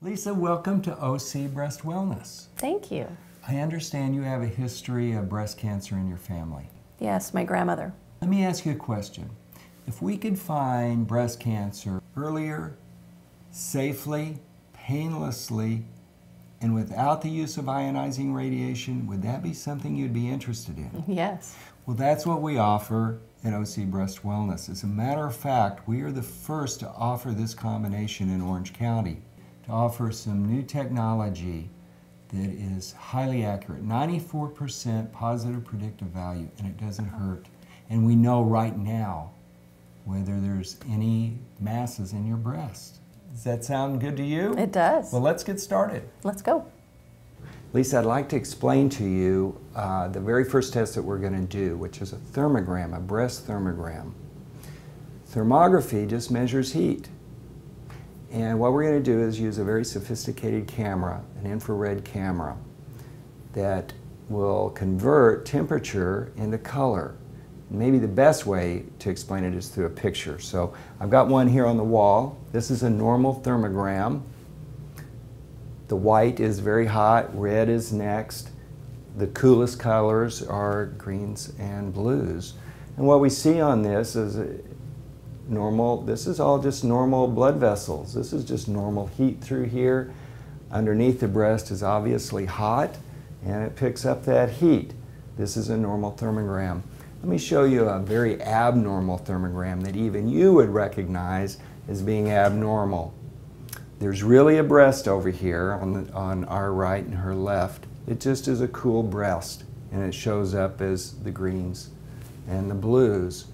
Lisa, welcome to OC Breast Wellness. Thank you. I understand you have a history of breast cancer in your family. Yes, my grandmother. Let me ask you a question. If we could find breast cancer earlier, safely, painlessly, and without the use of ionizing radiation, would that be something you'd be interested in? Yes. Well, that's what we offer at OC Breast Wellness. As a matter of fact, we are the first to offer this combination in Orange County, to offer some new technology that is highly accurate, 94% positive predictive value, and it doesn't hurt. And we know right now whether there's any masses in your breast. Does that sound good to you? It does. Well, let's get started. Let's go. Lisa, I'd like to explain to you the very first test that we're going to do, which is a thermogram, a breast thermogram. Thermography just measures heat. And what we're going to do is use a very sophisticated camera, an infrared camera, that will convert temperature into color. Maybe the best way to explain it is through a picture. So I've got one here on the wall. This is a normal thermogram. The white is very hot, red is next. The coolest colors are greens and blues. And what we see on this is this is all just normal blood vessels. This is just normal heat through here. Underneath the breast is obviously hot, and it picks up that heat. This is a normal thermogram. Let me show you a very abnormal thermogram that even you would recognize as being abnormal. There's really a breast over here on our right and her left. It just is a cool breast, and it shows up as the greens and the blues.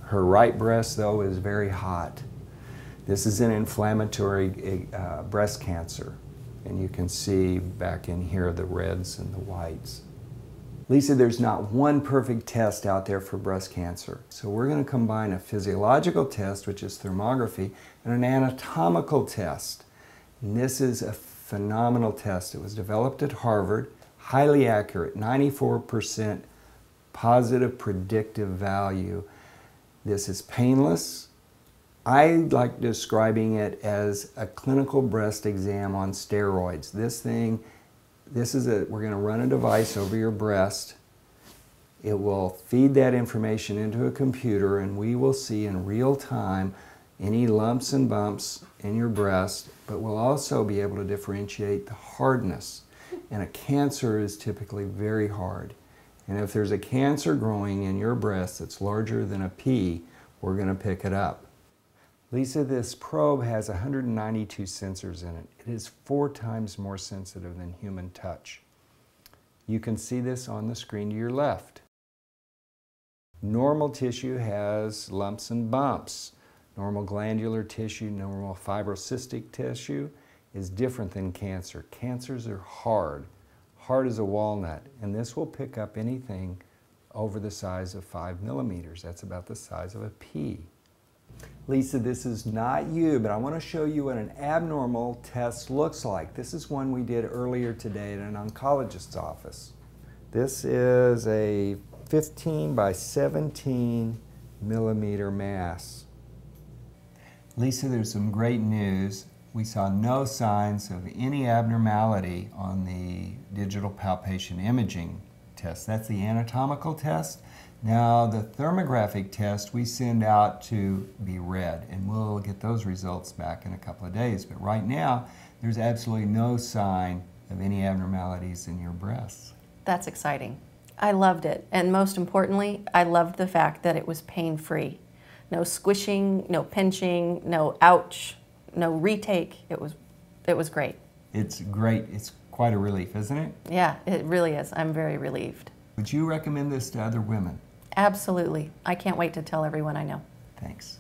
Her right breast, though, is very hot. This is an inflammatory breast cancer, and you can see back in here the reds and the whites. Lisa, there's not one perfect test out there for breast cancer. So we're going to combine a physiological test, which is thermography, and an anatomical test. And this is a phenomenal test. It was developed at Harvard, highly accurate, 94% positive predictive value. This is painless. I like describing it as a clinical breast exam on steroids. We're going to run a device over your breast. It will feed that information into a computer, and we will see in real time any lumps and bumps in your breast, but we'll also be able to differentiate the hardness. And a cancer is typically very hard. And if there's a cancer growing in your breast that's larger than a pea, we're going to pick it up. Lisa, this probe has 192 sensors in it. It is 4 times more sensitive than human touch. You can see this on the screen to your left. Normal tissue has lumps and bumps. Normal glandular tissue, normal fibrocystic tissue is different than cancer. Cancers are hard as a walnut, and this will pick up anything over the size of 5 millimeters. That's about the size of a pea. Lisa, this is not you, but I want to show you what an abnormal test looks like. This is one we did earlier today at an oncologist's office. This is a 15 by 17 millimeter mass. Lisa, there's some great news. We saw no signs of any abnormality on the digital palpation imaging test. That's the anatomical test. Now, the thermographic test we send out to be read, and we'll get those results back in a couple of days. But right now, there's absolutely no sign of any abnormalities in your breasts. That's exciting. I loved it. And most importantly, I loved the fact that it was pain-free. No squishing, no pinching, no ouch, no retake. It was great. It's great. It's quite a relief, isn't it? Yeah, it really is. I'm very relieved. Would you recommend this to other women? Absolutely. I can't wait to tell everyone I know. Thanks.